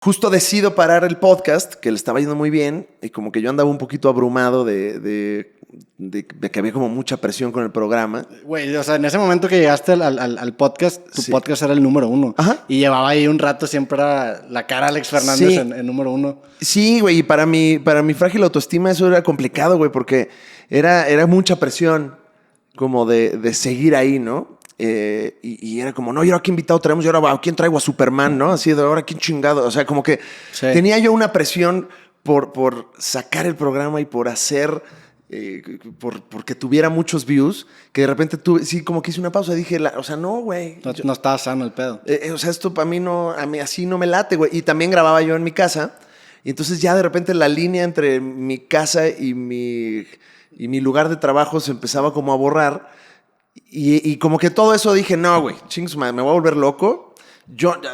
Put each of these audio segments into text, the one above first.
justo decido parar el podcast, que le estaba yendo muy bien, y como que yo andaba un poquito abrumado de que había como mucha presión con el programa. Güey, o sea, en ese momento que llegaste al podcast, tu Sí. podcast era el número 1. Ajá. Y llevaba ahí un rato, siempre era la cara de Alex Fernández Sí. en número 1. Sí, güey, y para mi frágil autoestima eso era complicado, güey, porque era mucha presión como de seguir ahí, ¿no? Y era como, no, ¿y ahora qué invitado traemos? ¿Y ahora a quién traigo? A Superman, ¿no? Así de, ahora quién chingado. O sea, como que Sí. tenía yo una presión por sacar el programa y por hacer, porque tuviera muchos views, que de repente tuve, sí, como que hice una pausa y dije, o sea, no, güey. No estaba sano el pedo. O sea, esto para mí no, a mí así no me late, güey. Y también grababa yo en mi casa. Y entonces ya de repente la línea entre mi casa y mi lugar de trabajo se empezaba como a borrar. Y como que todo eso dije, no, güey, chingue su madre, me voy a volver loco.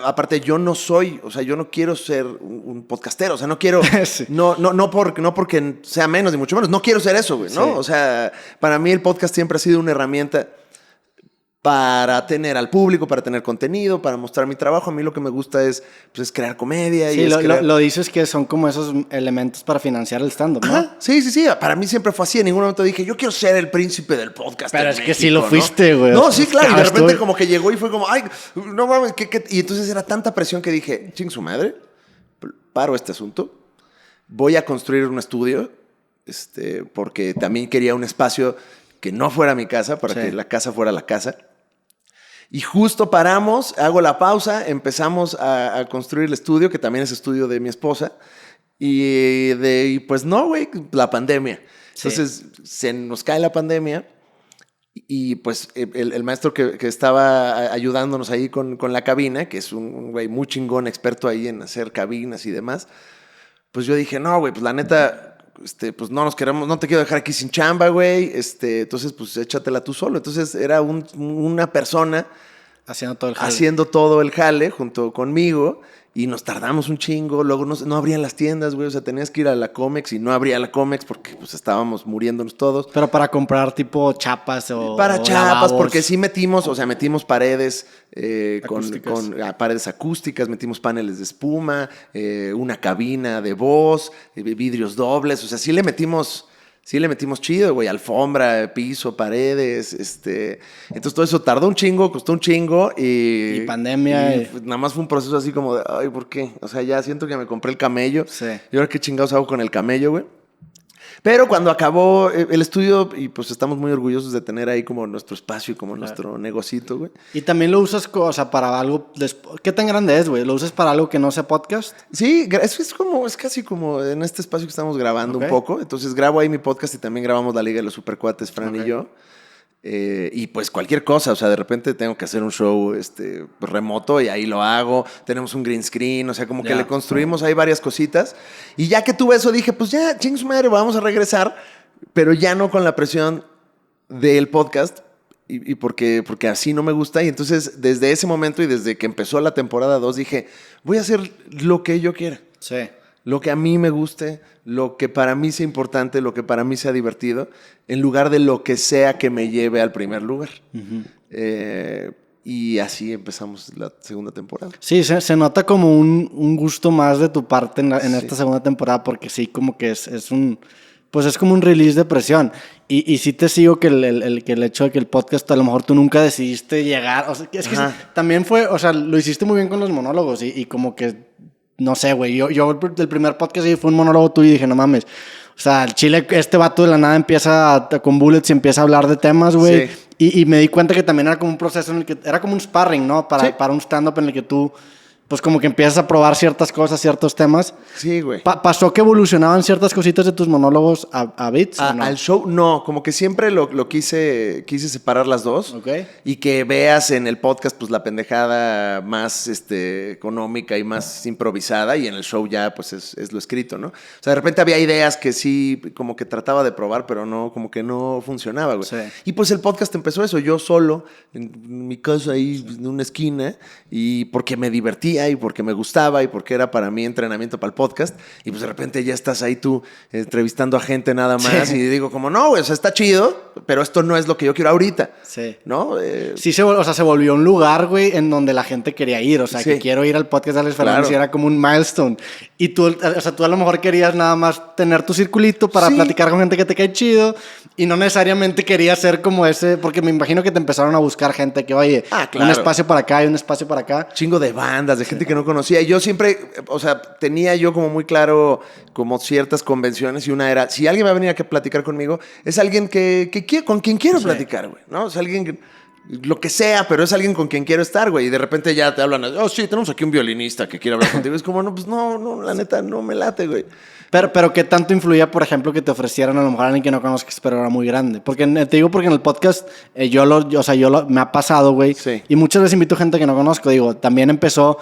Aparte, yo no soy, o sea, yo no quiero ser un podcastero, o sea, no quiero, Sí. no porque sea menos, ni mucho menos, no quiero ser eso, güey, ¿no? Sí. O sea, para mí el podcast siempre ha sido una herramienta para tener al público, para tener contenido, para mostrar mi trabajo. A mí lo que me gusta es crear comedia. Sí, y lo dices que son como esos elementos para financiar el stand-up, ¿no? Ajá, sí. Para mí siempre fue así. En ningún momento dije, yo quiero ser el príncipe del podcast. Pero en es que México, sí lo ¿no? fuiste, güey. No, sí, claro. Y de Claro, repente estuve- como que llegó y fue como, ay, no mames, ¿qué? Y entonces era tanta presión que dije, ching su madre, paro este asunto, voy a construir un estudio, porque también quería un espacio que no fuera mi casa, para Sí. que la casa fuera la casa. Y justo paramos, hago la pausa, empezamos a construir el estudio, que también es estudio de mi esposa. Y pues no, güey, la pandemia. Sí. Entonces se nos cae la pandemia y pues el maestro que estaba ayudándonos ahí con la cabina, que es un güey muy chingón, experto ahí en hacer cabinas y demás, pues yo dije, no, güey, pues la neta, pues no nos queremos, no te quiero dejar aquí sin chamba, güey, entonces pues échatela tú solo. Entonces era una persona Haciendo todo el jale. haciendo todo el jale junto conmigo y nos tardamos un chingo. Luego no abrían las tiendas, güey. O sea, tenías que ir a la Comex y no abría la Comex porque pues estábamos muriéndonos todos. Pero para comprar tipo chapas o Para o chapas, lavabos. porque sí metimos paredes Acústicas. con paredes acústicas, metimos paneles de espuma, una cabina de voz, vidrios dobles. O sea, sí le metimos chido, güey, alfombra, piso, paredes, Entonces todo eso tardó un chingo, costó un chingo Y pandemia. y nada más fue un proceso así como de, ay, ¿por qué? O sea, ya siento que me compré el camello. Sí. ¿Y ahora qué chingados hago con el camello, güey? Pero cuando acabó el estudio, y pues estamos muy orgullosos de tener ahí como nuestro espacio y como nuestro negocito, güey. Y también lo usas, o sea, para algo... ¿Qué tan grande es, güey? ¿Lo usas para algo que no sea podcast? Sí, es casi como en este espacio que estamos grabando Ok. un poco. Entonces grabo ahí mi podcast y también grabamos la Liga de los Supercuates, Fran Ok. y yo. Y pues cualquier cosa, o sea, de repente tengo que hacer un show remoto y ahí lo hago. Tenemos un green screen, o sea, como que Ya. le construimos ahí varias cositas. Y ya que tuve eso, dije, pues ya, ching su madre, vamos a regresar, pero ya no con la presión del podcast y porque así no me gusta. Y entonces, desde ese momento y desde que empezó la temporada 2, dije, voy a hacer lo que yo quiera. Sí. Lo que a mí me guste, lo que para mí sea importante, lo que para mí sea divertido, en lugar de lo que sea que me lleve al primer lugar. Y así empezamos la segunda temporada. Sí, se nota como un gusto más de tu parte en Sí. esta segunda temporada, porque sí, como que es un... Pues es como un release de presión. Y sí te sigo que el hecho de que el podcast, a lo mejor tú nunca decidiste llegar. O sea, es que Ajá. también fue, o sea, lo hiciste muy bien con los monólogos y como que, no sé, güey. Yo el primer podcast sí fue un monólogo tuyo y dije, no mames. O sea, el chile, este vato de la nada empieza con bullets y empieza a hablar de temas, güey. Sí. Y me di cuenta que también era como un proceso en el que era como un sparring, ¿no? Sí. Para un stand-up en el que tú, pues como que empiezas a probar ciertas cosas, ciertos temas. Sí, güey. ¿Pasó que evolucionaban ciertas cositas de tus monólogos a beats? ¿o no? Al show, no, como que siempre lo quise separar las dos. Ok. Y que veas en el podcast, pues la pendejada más económica y más improvisada, y en el show ya, pues es lo escrito, ¿no? O sea, de repente había ideas que sí, como que trataba de probar, pero no, como que no funcionaba, güey. Sí. Y pues el podcast empezó eso, yo solo, en mi casa ahí, en una esquina, y porque me divertía. conocía y porque me gustaba y porque era para mí entrenamiento para el podcast. Y pues de repente ya estás ahí tú entrevistando a gente nada más. Y digo como, no, güey, o sea, está chido, pero esto no es lo que yo quiero ahorita. Sí. ¿No? Sí, se volvió un lugar, güey, en donde la gente quería ir. O sea, que quiero ir al podcast de Alex Fernández, y era como un milestone. Y tú, o sea, tú a lo mejor querías nada más tener tu circulito para platicar con gente que te cae chido. Y no necesariamente querías ser como ese, porque me imagino que te empezaron a buscar gente que, oye, un espacio para acá y un espacio para acá. Chingo de bandas, de gente que no conocía. Y yo siempre, o sea, tenía yo como muy claro como ciertas convenciones y una era, si alguien va a venir a platicar conmigo, es alguien con quien quiero platicar, güey, ¿no? Es alguien que, lo que sea, pero es alguien con quien quiero estar, güey. Y de repente ya te hablan, oh, sí, tenemos aquí un violinista que quiere hablar contigo. Es como, no, pues no, la neta, no me late, güey. Pero ¿qué tanto influía, por ejemplo, que te ofrecieran a lo mejor a alguien que no conozcas, pero era muy grande? Porque te digo porque en el podcast me ha pasado, güey. Sí. Y muchas veces invito gente que no conozco. Digo, también empezó...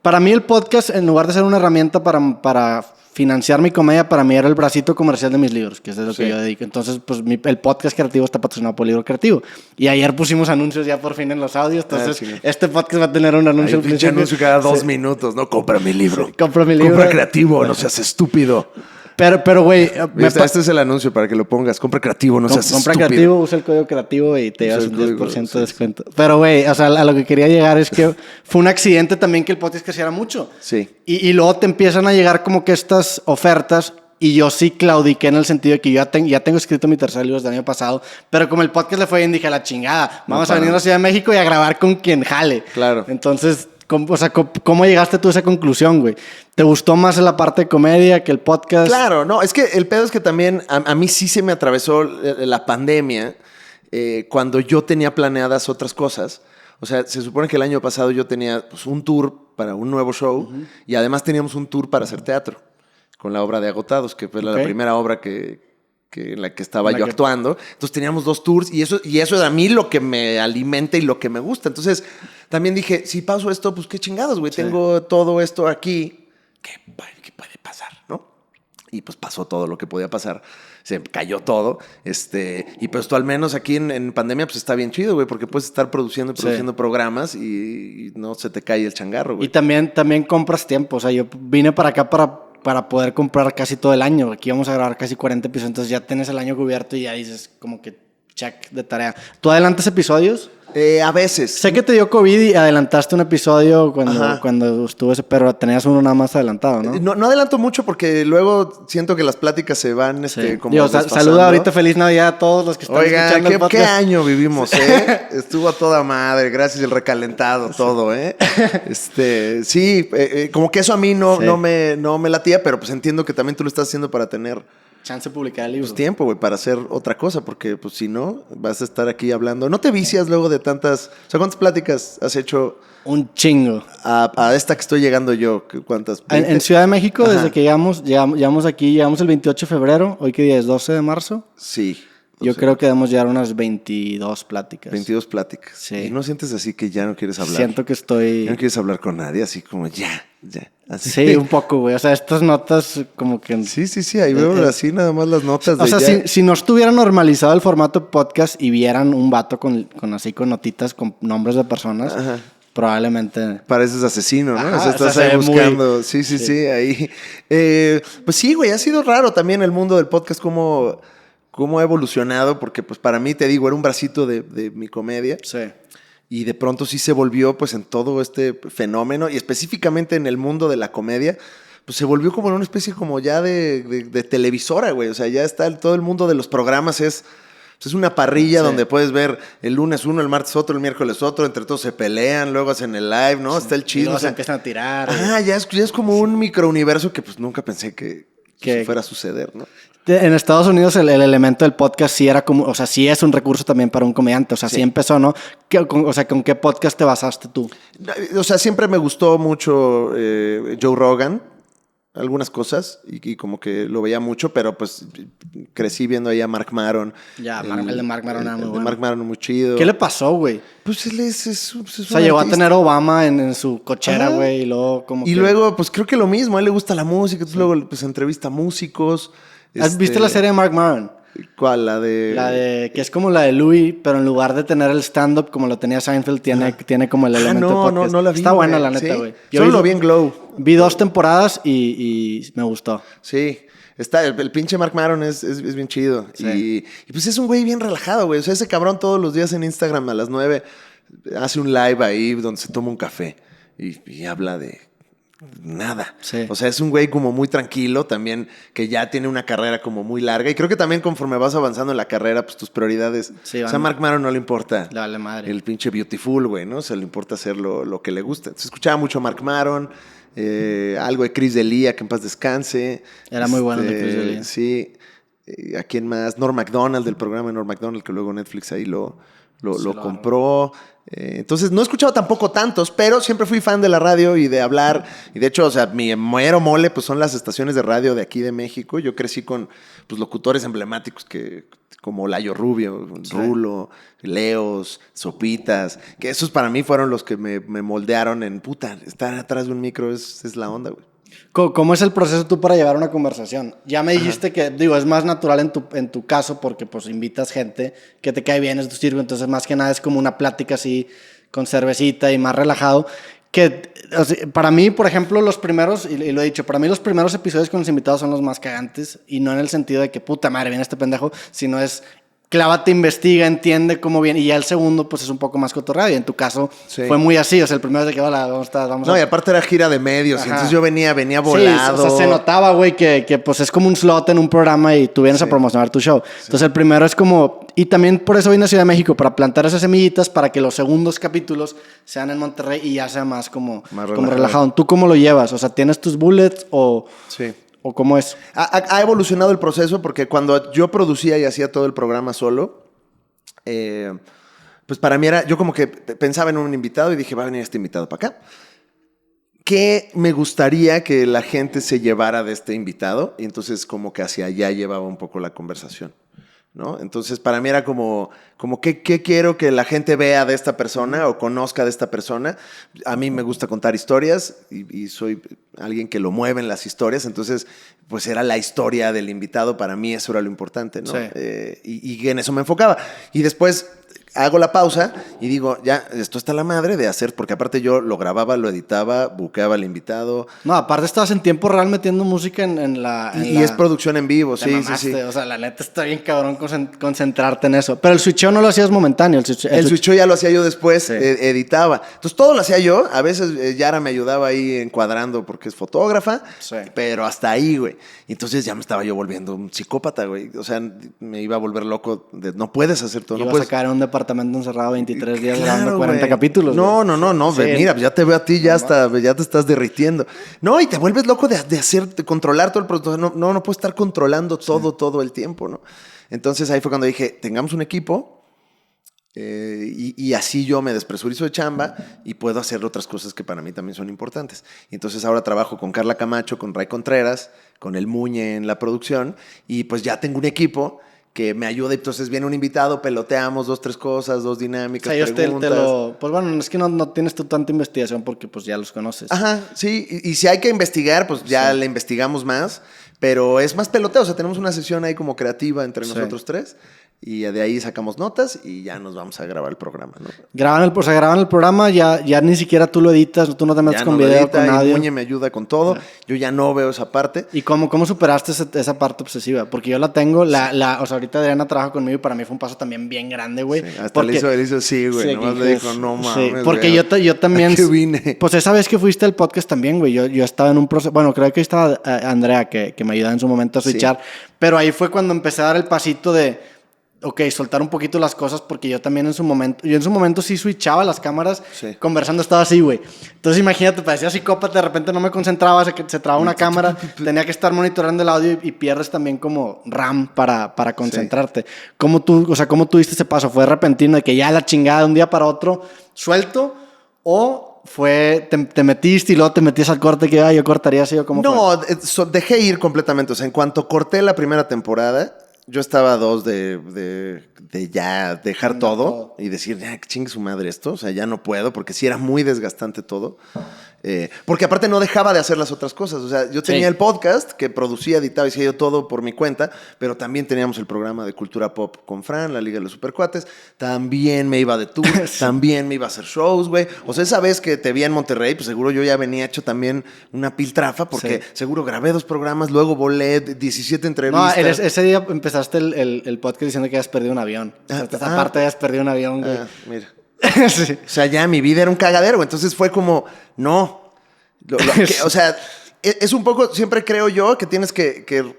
Para mí el podcast, en lugar de ser una herramienta para financiar mi comedia, para mí era el bracito comercial de mis libros, que es de lo que yo dedico. Entonces, pues el podcast creativo está patrocinado por Libro Creativo. Y ayer pusimos anuncios ya por fin en los audios. Entonces, este podcast va a tener un anuncio. Un pinche anuncio cada 2 minutos, ¿no? Compra mi libro. Sí, compra mi libro. Compra Creativo, no seas estúpido. Pero güey... Este es el anuncio para que lo pongas. Compra Creativo, no seas estúpido. Compra Creativo, usa el código Creativo y te llevas un 10% de descuento. Pero, güey, o sea, a lo que quería llegar es que fue un accidente también que el podcast creciera mucho. Sí. Y luego te empiezan a llegar como que estas ofertas y yo sí claudiqué en el sentido de que yo ya tengo escrito mi tercer libro del año pasado, pero como el podcast le fue bien, dije, a la chingada, vamos a venir a la Ciudad de México y a grabar con quien jale. Claro. Entonces... ¿Cómo llegaste tú a esa conclusión, güey? ¿Te gustó más la parte de comedia que el podcast? Claro, no, es que el pedo es que también a mí sí se me atravesó la pandemia cuando yo tenía planeadas otras cosas. O sea, se supone que el año pasado yo tenía pues, un tour para un nuevo show y además teníamos un tour para hacer teatro con la obra de Agotados, que fue la primera obra en la que estaba yo actuando. Entonces teníamos 2 tours y eso es a mí lo que me alimenta y lo que me gusta. Entonces también dije, si pauso esto, pues qué chingados, güey. Sí. Tengo todo esto aquí. ¿Qué puede pasar, no? Y pues pasó todo lo que podía pasar. Se cayó todo. Y pues tú al menos aquí en pandemia pues está bien chido, güey, porque puedes estar produciendo programas y no se te cae el changarro, güey. Y también compras tiempo. O sea, yo vine para acá para poder comprar casi todo el año. Aquí vamos a grabar casi 40 episodios, entonces ya tienes el año cubierto y ya dices como que check de tarea. ¿Tú adelantas episodios? A veces. Sé que te dio COVID y adelantaste un episodio cuando estuve, pero tenías uno nada más adelantado, ¿no? No adelanto mucho porque luego siento que las pláticas se van como saluda ahorita, feliz Navidad a todos los que están escuchando el podcast. ¿Qué año vivimos, eh? Estuvo a toda madre, gracias el recalentado, todo, ¿eh? Sí, como que eso a mí no me latía, pero pues entiendo que también tú lo estás haciendo para tener chance de publicar el libro. Pues tiempo, güey, para hacer otra cosa, porque pues si no, vas a estar aquí hablando. ¿No te vicias luego de tantas... O sea, ¿cuántas pláticas has hecho? Un chingo. A esta que estoy llegando yo, ¿cuántas? En Ciudad de México, desde que llegamos aquí, llegamos el 28 de febrero, ¿hoy qué día es? ¿12 de marzo? Sí. Yo creo que debemos llegar unas 22 pláticas. 22 pláticas. Sí. ¿Y no sientes así que ya no quieres hablar? Siento que estoy... Ya no quieres hablar con nadie, así como ya. Así. Sí, un poco, güey. O sea, estas notas como que... Sí. Ahí veo así nada más las notas de... O sea, si no estuviera normalizado el formato podcast y vieran un vato con notitas con nombres de personas... Ajá. Probablemente. Pareces asesino, ¿no? Ajá, o sea, estás ahí buscando. Sí, ahí. Pues sí, güey, ha sido raro también el mundo del podcast, cómo ha evolucionado, porque pues para mí, te digo, era un bracito de mi comedia. Sí. Y de pronto sí se volvió pues en todo este fenómeno, y específicamente en el mundo de la comedia, pues se volvió como en una especie como ya de televisora, güey. O sea, ya está todo el mundo de los programas, es una parrilla donde puedes ver el lunes uno, el martes otro, el miércoles otro, entre todos se pelean, luego hacen el live, ¿no? Está el chisme. Y luego se empiezan a tirar. Ya es como un microuniverso que pues nunca pensé que fuera a suceder, ¿no? En Estados Unidos el elemento del podcast sí era como, o sea, sí es un recurso también para un comediante, o sea, sí empezó, ¿no? ¿Con qué podcast te basaste tú? O sea, siempre me gustó mucho Joe Rogan, algunas cosas, y como que lo veía mucho, pero pues crecí viendo ahí a Marc Maron. Ya, el de Marc Maron era muy bueno. Marc Maron muy chido. ¿Qué le pasó, güey? Pues él es o sea, llegó a tener Obama en su cochera, güey, y luego como luego, pues creo que lo mismo, a él le gusta la música, entonces luego pues entrevista a músicos. ¿Viste la serie de Marc Maron? ¿Cuál? La de... Que es como la de Louis, pero en lugar de tener el stand-up como lo tenía Seinfeld, tiene como el elemento de podcast. No la vi. Está buena, la ¿Sí? neta, güey. Solo lo vi en Glow. Vi 2 temporadas y me gustó. Sí. El pinche Mark Maron es bien chido. Sí. Y pues es un güey bien relajado, güey. O sea, ese cabrón todos los días en Instagram a las 9 hace un live ahí donde se toma un café y habla de nada. Sí. O sea, es un güey como muy tranquilo también, que ya tiene una carrera como muy larga. Y creo que también conforme vas avanzando en la carrera, pues tus prioridades... Sí, o sea, a Mark Maron no le importa le vale madre. el pinche Beautiful, güey, ¿no? O sea, le importa hacer lo que le gusta. Se escuchaba mucho a Mark Maron, algo de Chris D'Elia, que en paz descanse. Era muy bueno el de Chris D'Elia. Sí. ¿A quién más? Norm Macdonald, del programa de Norm Macdonald, que luego Netflix ahí lo compró. Entonces, no he escuchado tampoco tantos, pero siempre fui fan de la radio y de hablar. Y de hecho, o sea, mi mero mole pues son las estaciones de radio de aquí de México. Yo crecí con pues, locutores emblemáticos como Layo Rubio, Rulo, Leos, Sopitas, que esos para mí fueron los que me moldearon en puta. Estar atrás de un micro es la onda, güey. ¿Cómo es el proceso tú para llevar una conversación? Ya me dijiste que, digo, es más natural en tu caso porque pues invitas gente que te cae bien, es tu circo, entonces más que nada es como una plática así con cervecita y más relajado. Que o sea, para mí, por ejemplo, los primeros, y lo he dicho, para mí los primeros episodios con los invitados son los más cagantes y no en el sentido de que puta madre viene este pendejo, sino es... Clávate, investiga, entiende cómo viene. Y ya el segundo, pues es un poco más cotorreado. Y en tu caso fue muy así. O sea, el primero de que, hola, vamos No, y aparte era gira de medios. Ajá. Y entonces yo venía volado. Sí, o sea, se notaba, güey, que pues es como un slot en un programa y tú vienes a promocionar tu show. Entonces el primero es como... Y también por eso vine a Ciudad de México, para plantar esas semillitas para que los segundos capítulos sean en Monterrey y ya sea más como relajado. ¿Tú cómo lo llevas? O sea, ¿tienes tus bullets o...? Sí. ¿O cómo es? Ha evolucionado el proceso porque cuando yo producía y hacía todo el programa solo, pues para mí era, yo como que pensaba en un invitado y dije, va a venir este invitado para acá. ¿Qué me gustaría que la gente se llevara de este invitado? Y entonces como que hacia allá llevaba un poco la conversación, ¿no? Entonces para mí era como ¿qué quiero que la gente vea de esta persona o conozca de esta persona? A mí me gusta contar historias y soy alguien que lo mueve en las historias, entonces pues era la historia del invitado, para mí eso era lo importante, ¿no? Sí. Y en eso me enfocaba. Y después hago la pausa y digo, ya, esto está la madre de hacer, porque aparte yo lo grababa, lo editaba, buqueaba al invitado. No, aparte estabas en tiempo real metiendo música en la... Y es producción en vivo, sí. O sea, la neta está bien cabrón concentrarte en eso. Pero el switcheo no lo hacías momentáneo. El switcheo ya lo hacía yo después, editaba. Entonces todo lo hacía yo. A veces Yara me ayudaba ahí encuadrando porque es fotógrafa, pero hasta ahí, güey. Entonces ya me estaba yo volviendo un psicópata, güey. O sea, me iba a volver loco. No puedes hacer todo. Ibas no puedes a caer en un departamento encerrado 23 días grabando 40 capítulos. No. Sí. Mira, pues ya te veo a ti, ya te estás derritiendo. No, y te vuelves loco de controlar todo el producto. No puedes estar controlando todo el tiempo, ¿no? Entonces ahí fue cuando dije, tengamos un equipo y así yo me despresurizo de chamba y puedo hacer otras cosas que para mí también son importantes. Y entonces ahora trabajo con Carla Camacho, con Ray Contreras, con el Muñe en la producción y pues ya tengo un equipo que me ayuda. Entonces viene un invitado, peloteamos 2, 3 cosas, 2 dinámicas, o sea, preguntas. Pues bueno, es que no tienes tú tanta investigación porque pues ya los conoces. Ajá, sí. Y si hay que investigar, pues ya le investigamos más. Pero es más peloteo. O sea, tenemos una sesión ahí como creativa entre nosotros 3. Y de ahí sacamos notas y ya nos vamos a grabar el programa, ¿no? Graban el programa, ya ni siquiera tú lo editas, tú no te metes con video, con audio. Muñe me ayuda con todo. Yo ya no veo esa parte. ¿Y cómo superaste esa parte obsesiva? Porque yo la tengo, o sea, ahorita Adriana trabaja conmigo y para mí fue un paso también bien grande, güey. Sí, hasta le hizo sí, güey. Nomás le dijo, no mames, sí, porque yo también... ¿A qué vine? Pues esa vez que fuiste al podcast también, güey, yo estaba en un proceso... Bueno, creo que ahí estaba Andrea, que me ayudaba en su momento a switchar. Pero ahí fue cuando empecé a dar el pasito de... Ok, soltar un poquito las cosas porque yo también en su momento sí switchaba las cámaras, conversando estaba así, güey. Entonces imagínate, parecía psicópata, de repente no me concentraba, se traba una cámara, tenía que estar monitoreando el audio y pierdes también como RAM para concentrarte. ¿Cómo tú diste ese paso? ¿Fue repentino de que ya la chingada de un día para otro suelto o fue, te metiste y luego te metías al corte que yo cortaría así o cómo fue? No, dejé ir completamente. O sea, en cuanto corté la primera temporada, yo estaba a 2 de ya dejar todo y decir, ya, que chingue su madre esto. O sea, ya no puedo, porque sí era muy desgastante todo. Porque aparte no dejaba de hacer las otras cosas. O sea, yo tenía el podcast que producía, editaba y hacía yo todo por mi cuenta, pero también teníamos el programa de cultura pop con Fran, la Liga de los Supercuates. También me iba de tour, también me iba a hacer shows, güey. O sea, esa vez que te vi en Monterrey, pues seguro yo ya venía hecho también una piltrafa, porque seguro grabé 2 programas, luego volé 17 entrevistas. No, ese día empezaste el podcast diciendo que habías perdido un avión. Aparte habías perdido un avión, güey. Mira. Sí. O sea, ya mi vida era un cagadero. Entonces fue como, no. O sea, es un poco, siempre creo yo que tienes que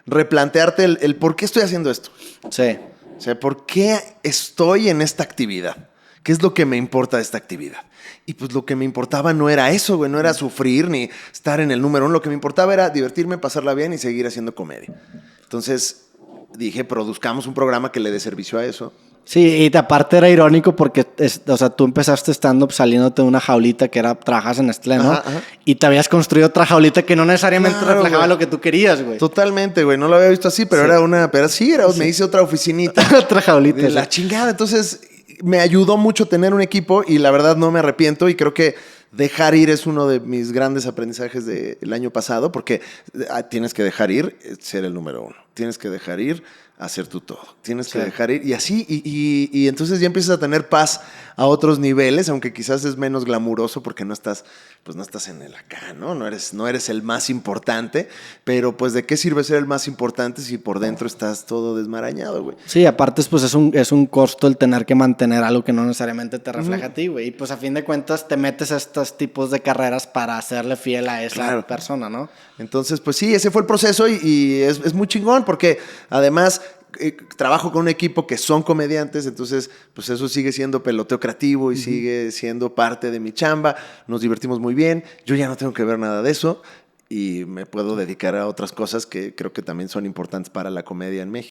replantearte el por qué estoy haciendo esto. Sí. O sea, ¿por qué estoy en esta actividad? ¿Qué es lo que me importa de esta actividad? Y pues lo que me importaba no era eso, güey. No era sufrir ni estar en el número 1. Lo que me importaba era divertirme, pasarla bien y seguir haciendo comedia. Entonces dije, produzcamos un programa que le dé servicio a eso. Sí, y aparte era irónico porque, o sea, tú empezaste stand-up saliéndote de una jaulita que era, trabajas en Nestlé, ¿no? Ajá. Y te habías construido otra jaulita que no necesariamente reflejaba güey. Lo que tú querías, güey. Totalmente, güey. No lo había visto así, pero era una... Pero sí, me hice otra oficinita. Otra jaulita. De la chingada. Entonces, me ayudó mucho tener un equipo y la verdad no me arrepiento y creo que dejar ir es uno de mis grandes aprendizajes del año pasado porque tienes que dejar ir, ser el número 1. Tienes que dejar ir, hacer tú todo. Tienes que dejar ir y así. Y entonces ya empiezas a tener paz a otros niveles, aunque quizás es menos glamuroso porque no estás en el acá, ¿no? No eres el más importante, pero pues ¿de qué sirve ser el más importante si por dentro estás todo desmarañado, güey? Sí, aparte pues es un costo el tener que mantener algo que no necesariamente te refleja a ti, güey. Y pues a fin de cuentas te metes a estos tipos de carreras para hacerle fiel a esa persona, ¿no? Entonces, pues sí, ese fue el proceso y es muy chingón porque además trabajo con un equipo que son comediantes, entonces pues eso sigue siendo peloteo creativo y sigue siendo parte de mi chamba. Nos divertimos muy bien. Yo ya no tengo que ver nada de eso y me puedo dedicar a otras cosas que creo que también son importantes para la comedia en México.